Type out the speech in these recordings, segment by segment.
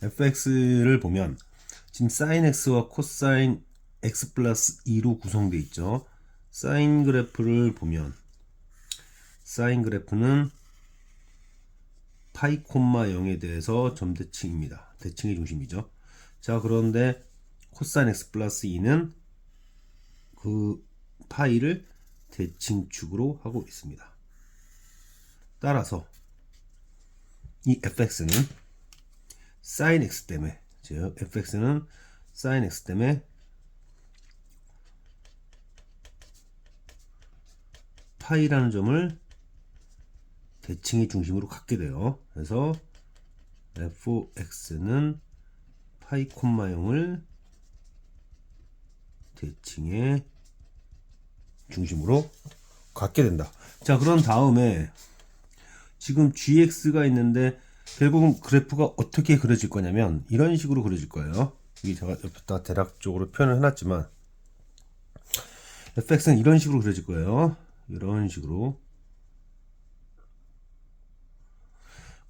fx를 보면 지금 sin x와 코사인 x 플러스 2로 구성되어 있죠. 사인 그래프를 보면 사인 그래프는 파이 콤마 0에 대해서 점대칭입니다. 대칭의 중심이죠. 자, 그런데 코사인 x 플러스 2는 그 파이를 대칭축으로 하고 있습니다. 따라서 이 fx는 sin x 때문에, 즉 fx는 sin x 때문에 파이라는 점을 대칭의 중심으로 갖게 돼요. 그래서 fx는 파이 콤마 0을 대칭의 중심으로 갖게 된다. 자, 그런 다음에 지금 gx가 있는데 결국은 그래프가 어떻게 그려질 거냐면 이런 식으로 그려질 거예요. 이게 제가 옆에다 대략적으로 표현을 해놨지만 fx는 이런 식으로 그려질 거예요. 이런 식으로.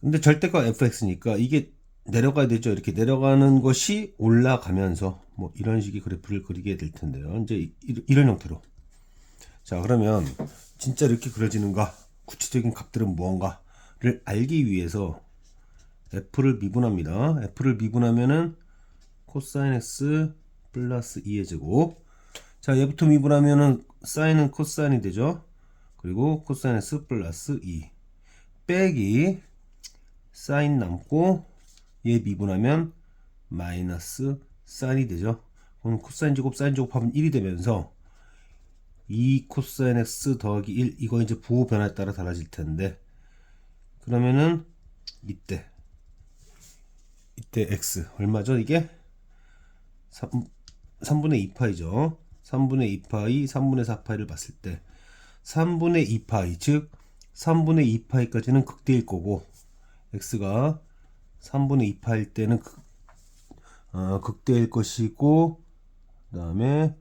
근데 절대가 fx니까 이게 내려가야 되죠. 이렇게 내려가는 것이 올라가면서 뭐 이런 식의 그래프를 그리게 될 텐데요. 이제 이런 형태로. 자, 그러면 진짜 이렇게 그려지는가, 구체적인 값들은 무언가를 알기 위해서 f를 미분합니다. f를 미분하면은 코사인 x 플러스 2의 제곱. 자, 얘부터 미분하면은 사인은 코사인이 되죠. 그리고 코사인 x 플러스 2 빼기 사인 남고 얘 미분하면 마이너스 사인이 되죠. 그럼 코사인 제곱 사인 제곱 하면 1이 되면서 2 코사인 x 더하기 1, 이거 이제 부호 변화에 따라 달라질 텐데, 그러면은 이때 x 얼마죠? 이게 3분의 2파이죠. 3분의 2파이, 3분의 4파이를 봤을 때 3분의 2파이, 즉 3분의 2파이까지는 극대일 거고, x가 3분의 2파일 때는 극대일 것이고, 그 다음에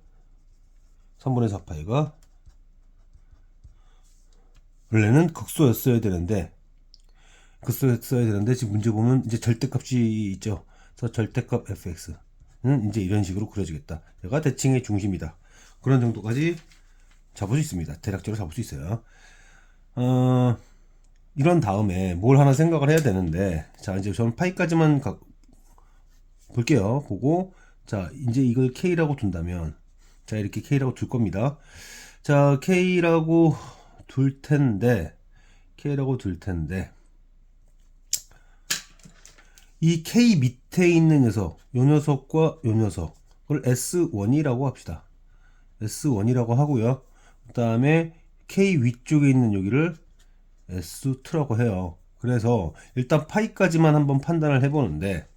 3분의 4파이가 원래는 극소였어야 되는데 지금 문제 보면 이제 절대값이 있죠. 그래서 절대값 fx는 이제 이런 식으로 그려지겠다. 얘가 대칭의 중심이다. 그런 정도까지 잡을 수 있습니다. 대략적으로 잡을 수 있어요. 이런 다음에 뭘 하나 생각을 해야 되는데, 자, 이제 저는 파이까지만 볼게요. 보고, 자, 이제 이걸 k라고 둔다면, 자, 이렇게 k라고 둘 겁니다. 자, k라고 둘 텐데, 이 k 밑에 있는 녀석, 요 녀석과 요 녀석을 S1이라고 합시다. S1이라고 하고요. 그 다음에 k 위쪽에 있는 여기를 S2라고 해요. 그래서 일단 파이까지만 한번 판단을 해보는데,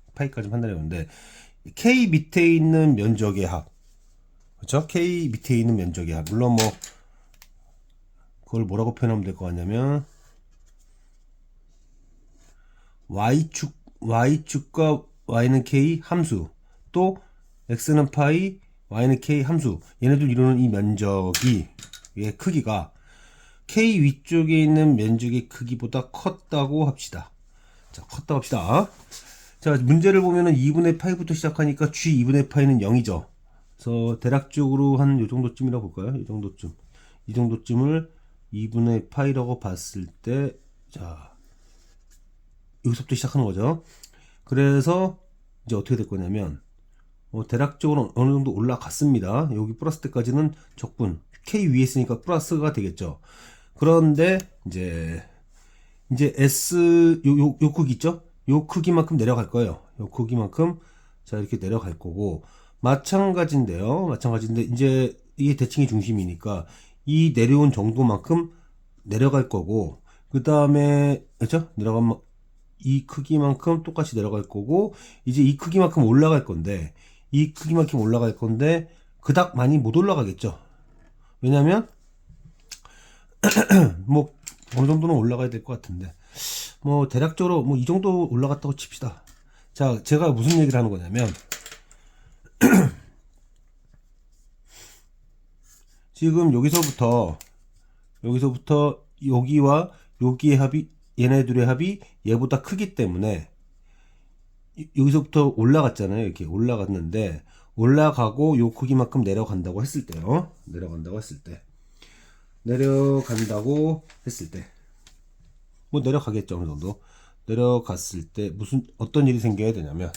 k 밑에 있는 면적의 합, 그렇죠? k 밑에 있는 면적의 합, 물론 뭐 그걸 뭐라고 표현하면 될 것 같냐면 y축과 y는 k 함수, 또 x는 파이, y는 k 함수, 얘네들 이루는 이 면적이, 얘의 크기가 k 위쪽에 있는 면적의 크기보다 컸다고 합시다. 자, 자, 문제를 보면은 2분의 파이부터 시작하니까 g 2분의 파이는 0이죠. 그래서 대략적으로 한 요 정도쯤이라고 볼까요? 이 정도쯤을 2분의 파이라고 봤을 때, 자, 여기서부터 시작하는 거죠. 그래서 이제 어떻게 될 거냐면, 대략적으로 어느 정도 올라갔습니다. 여기 플러스 때까지는 적분, k 위에 있으니까 플러스가 되겠죠. 그런데 이제 S 요 크기 있죠? 요 크기만큼 내려갈 거예요. 요 크기만큼, 자, 이렇게 내려갈 거고, 마찬가지인데 이제 이게 대칭의 중심이니까 이 내려온 정도만큼 내려갈 거고, 그 다음에 그렇죠? 내려가면 이 크기만큼 똑같이 내려갈 거고, 이제 이 크기만큼 올라갈 건데, 그닥 많이 못 올라가겠죠. 왜냐면 뭐 어느 정도는 올라가야 될 것 같은데, 뭐 대략적으로 뭐 이 정도 올라갔다고 칩시다. 자, 제가 무슨 얘기를 하는 거냐면, 지금 여기서부터 여기와 여기의 합이, 얘네들의 합이 얘보다 크기 때문에 여기서부터 올라갔잖아요. 이렇게 올라갔는데 올라가고 요 크기만큼 내려간다고 했을 때요. 내려간다고 했을 때. 내려간다고 했을 때. 뭐 내려가겠죠. 어느 정도. 내려갔을 때 무슨 어떤 일이 생겨야 되냐면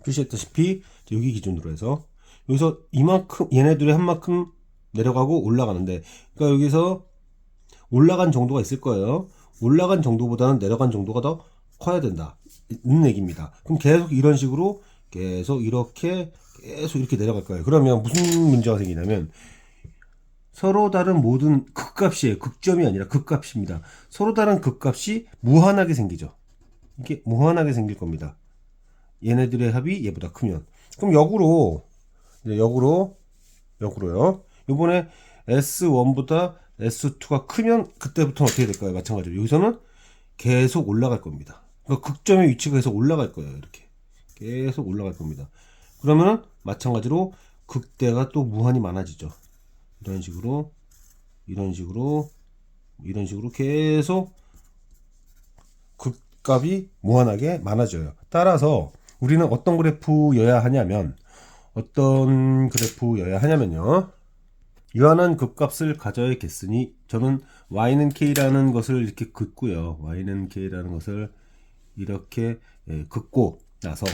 표시했다시피 여기 기준으로 해서 여기서 이만큼 얘네들이 한 만큼 내려가고 올라가는데 그러니까 여기서 올라간 정도가 있을 거예요. 올라간 정도보다는 내려간 정도가 더 커야 된다. 는 얘기입니다. 그럼 계속 이런 식으로 계속 이렇게 계속 이렇게 내려갈 거예요. 그러면 무슨 문제가 생기냐면 서로 다른 모든 극값이에요. 극점이 아니라 극값입니다. 서로 다른 극값이 무한하게 생기죠. 이게 무한하게 생길 겁니다. 얘네들의 합이 얘보다 크면. 그럼 역으로요. 이번에 S1보다 S2가 크면 그때부터는 어떻게 될까요? 마찬가지로 여기서는 계속 올라갈 겁니다. 그러니까 극점의 위치가 계속 올라갈 거예요. 이렇게 계속 올라갈 겁니다. 그러면은 마찬가지로 극대가 또 무한히 많아지죠. 이런 식으로 계속 극값이 무한하게 많아져요. 따라서 우리는 어떤 그래프여야 하냐면요. 유한한 극값을 가져야겠으니 저는 y는 k라는 것을 이렇게 긋고요. y는 k라는 것을 이렇게 긋고 나서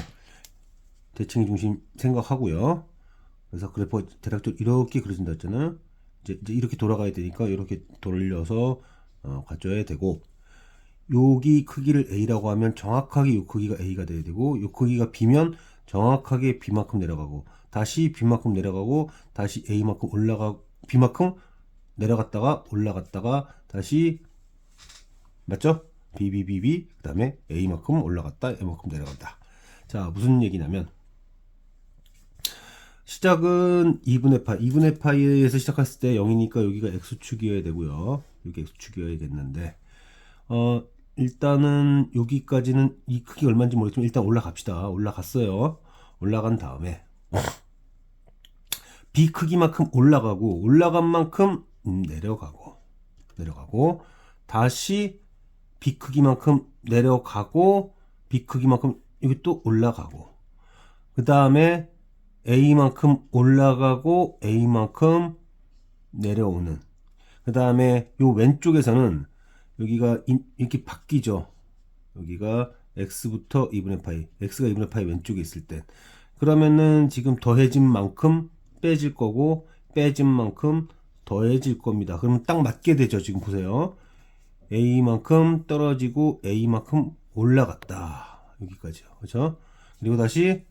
대칭의 중심 생각하고요. 그래서 그래프 대략적으로 이렇게 그려진다 했잖아요. 이제 이렇게 돌아가야 되니까 이렇게 돌려서 가져야 되고 여기 크기를 A라고 하면 정확하게 이 크기가 A가 돼야 되고 이 크기가 B면 정확하게 B만큼 내려가고 다시 B만큼 내려가고 다시 A만큼 B만큼 내려갔다가 올라갔다가 다시 맞죠? B 그 다음에 A만큼 올라갔다 A만큼 내려간다. 자 무슨 얘기냐면 시작은 2분의 파이에서 시작했을 때 0이니까 여기가 X축이어야 되고요. 여기 X축이어야겠는데 일단은 여기까지는 이 크기 얼마인지 모르겠지만 일단 올라갑시다. 올라갔어요. 올라간 다음에 B 크기만큼 올라간 만큼 내려가고 다시 B 크기만큼 내려가고 B 크기만큼 여기 또 올라가고 그 다음에 A만큼 올라가고 A만큼 내려오는 그 다음에 요 왼쪽에서는 여기가 이렇게 바뀌죠. 여기가 x부터 2분의 파이 x가 2분의 파이 왼쪽에 있을 때 그러면은 지금 더해진 만큼 빼질 거고 빼진 만큼 더해질 겁니다. 그러면 딱 맞게 되죠. 지금 보세요. a만큼 떨어지고 a만큼 올라갔다. 여기까지요. 그렇죠? 그리고 다시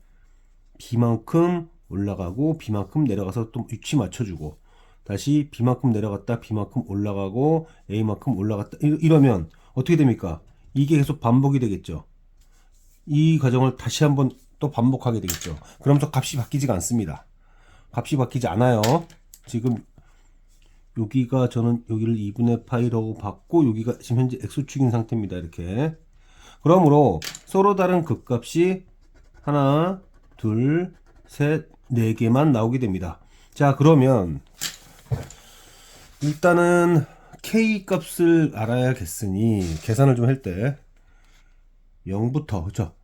b만큼 올라가고 b만큼 내려가서 또 위치 맞춰주고 다시 b만큼 내려갔다 b만큼 올라가고 a만큼 올라갔다 이러면 어떻게 됩니까? 이게 계속 반복이 되겠죠. 이 과정을 다시 한번 또 반복하게 되겠죠. 그러면서 값이 바뀌지가 않습니다. 값이 바뀌지 않아요. 지금 여기가 저는 여기를 2분의 파이라고 받고 여기가 지금 현재 x축인 상태입니다. 이렇게 그러므로 서로 다른 극값이 하나 둘 셋 네 개만 나오게 됩니다. 자 그러면 일단은 k 값을 알아야겠으니 계산을 좀 할 때 0부터 그쵸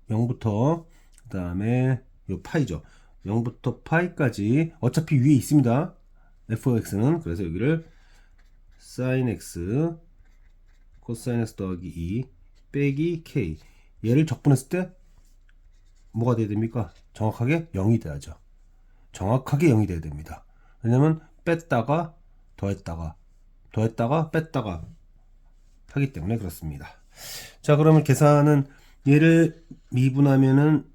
0부터 그 다음에 요 파이죠 0부터 파이까지 어차피 위에 있습니다 fx는 그래서 여기를 sin x 코사인 x 더하기 2 빼기 k 얘를 적분했을 때 뭐가 돼야 됩니까? 정확하게 0이 돼야죠. 정확하게 0이 돼야 됩니다. 왜냐면 뺐다가 더했다가 뺐다가 하기 때문에 그렇습니다. 자 그러면 계산은 얘를 미분하면은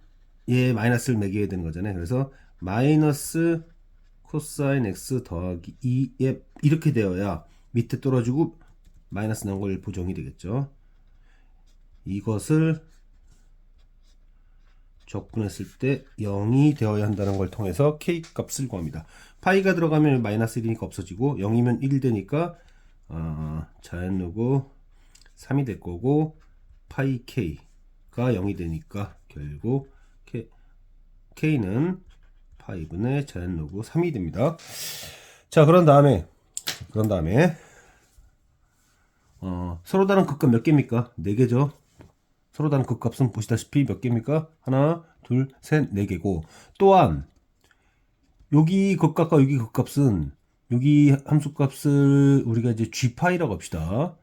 얘 마이너스를 매겨야 되는 거잖아요. 그래서 마이너스 코사인 x 더하기 2에 이렇게 되어야 밑에 떨어지고 마이너스 나온 걸 보정이 되겠죠. 이것을 적분했을 때 0이 되어야 한다는 걸 통해서 k 값을 구합니다. 파이가 들어가면 마이너스 1이니까 없어지고 0이면 1 되니까 자연 로그 3이 될 거고 파이 k가 0이 되니까 결국 k는 파이분의 자연 로그 3이 됩니다. 자 그런 다음에 서로 다른 극값 몇 개입니까? 4개죠. 서로 다른 극값은 보시다시피 몇 개입니까? 하나, 둘, 셋, 네 개고, 또한 여기 극값과 여기 극값은 여기 함수값을 우리가 이제 g파이라고 합시다.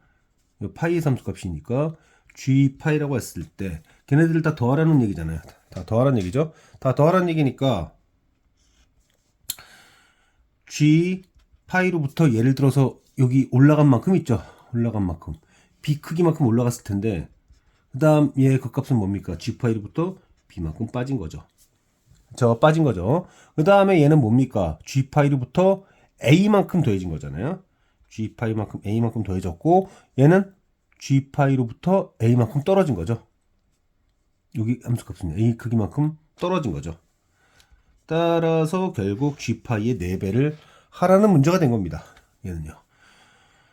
파이의 함수값이니까 g파이라고 했을 때 걔네들을 다 더하라는 얘기잖아요. 다 더하라는 얘기죠. 다 더하라는 얘기니까 g파이로부터 예를 들어서 여기 올라간 만큼 있죠. 올라간 만큼 b 크기만큼 올라갔을 텐데 그 다음 얘 극값은 뭡니까? g파이로부터 b만큼 빠진 거죠. 빠진 거죠. 그 다음에 얘는 뭡니까? g파이로부터 a만큼 더해진 거잖아요. g파이만큼 a만큼 더해졌고 얘는 g파이로부터 a만큼 떨어진 거죠. 여기 함수값은 a 크기만큼 떨어진 거죠. 따라서 결국 g파이의 4배를 하라는 문제가 된 겁니다. 얘는요.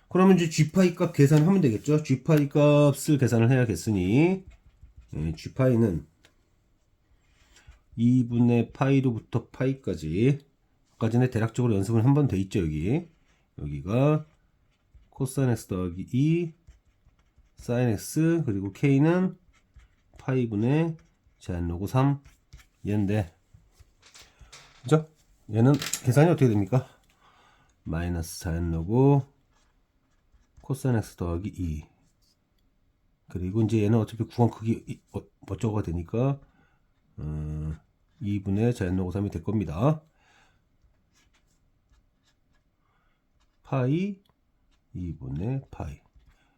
그러면 이제 g파이 값 계산하면 되겠죠. g파이 값을 계산을 해야겠으니 g파이는 2분의 파이로부터 파이까지 아까 전에 대략적으로 연습을 한 번 돼 있죠. 여기가 코사인 x 더하기 2 사인 x 그리고 k는 파이분의 제한 로그 3 얘인데 그죠? 얘는 계산이 어떻게 됩니까? 마이너스 제한 로그 코사인 x 더하기 2 그리고 이제 얘는 어차피 구간 크기 어쩌고가 되니까 2분의 제한 로그 3이 될 겁니다. 파이 2분의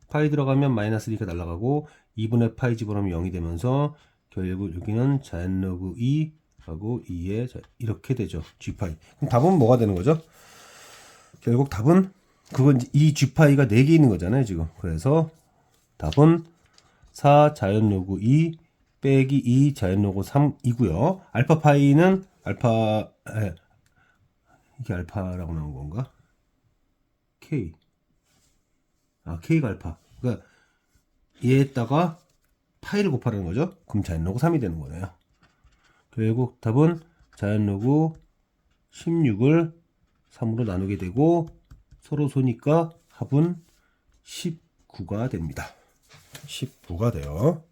파이 들어가면 마이너스 2가 날아가고 2분의 파이 집어넣으면 0이 되면서 결국 여기는 제한 로그 2 하고 2에 이렇게 되죠. g파이. 그럼 답은 뭐가 되는 거죠? 결국 답은 그건 이 g파이가 4개 있는 거잖아요, 지금. 그래서 답은 4 자연 로그 2 빼기 2 자연 로그 3이고요. 알파 파이는 이게 알파라고 나온 건가? K. K가 알파. 그러니까 얘에다가 파이를 곱하라는 거죠. 그럼 자연 로그 3이 되는 거네요. 결국 답은 자연 로그 16을 3으로 나누게 되고 서로 소니까 합은 19가 됩니다. 19가 돼요.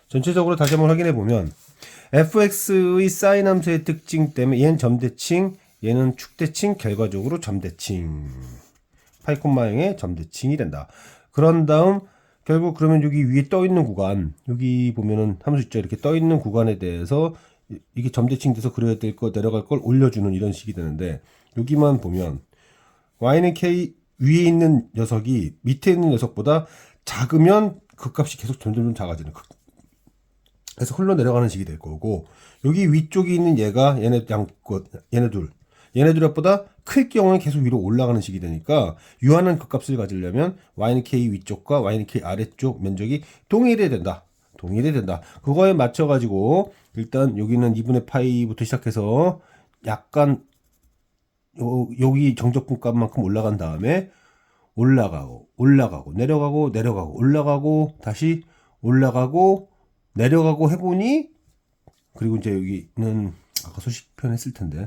전체적으로 다시 한번 확인해 보면 fx의 사인 함수의 특징 때문에 얘는 점대칭, 얘는 축대칭, 결과적으로 점대칭. 파이 콤마형의 점대칭이 된다. 그런 다음 결국 그러면 여기 위에 떠 있는 구간, 여기 보면은 함수 있죠. 이렇게 떠 있는 구간에 대해서 이게 점대칭 돼서 그려야 될 거 내려갈 걸 올려주는 이런 식이 되는데 여기만 보면 y는 k 위에 있는 녀석이 밑에 있는 녀석보다 작으면 그 값이 계속 점점 작아지는 그래서 흘러내려가는 식이 될 거고 여기 위쪽에 있는 얘가 얘네들보다 클 경우에 계속 위로 올라가는 식이 되니까 유한한 극값을 가지려면 y는 k 위쪽과 y는 k 아래쪽 면적이 동일해야 된다. 그거에 맞춰 가지고 일단 여기는 2분의 파이부터 시작해서 약간 여기 정적분 값만큼 올라간 다음에 올라가고 내려가고 올라가고 다시 올라가고 내려가고 해보니 그리고 이제 여기는 아까 수식 표현했을 텐데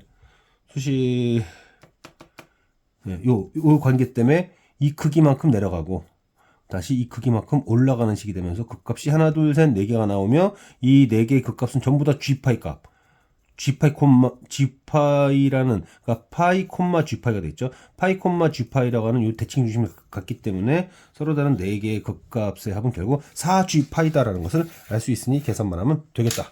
요 관계 때문에 이 크기만큼 내려가고 다시 이 크기만큼 올라가는 식이 되면서 극값이 하나 둘 셋 4개가 나오며 이 4개의 극값은 전부 다 g파이 값 g파이라는 그러니까 파이 콤마 g파이가 되겠죠. 파이 콤마 g파이라고 하는 이 대칭 중심을 갖기 때문에 서로 다른 4개의 극값의 합은 결국 4g파이다라는 것을 알 수 있으니 계산만 하면 되겠다.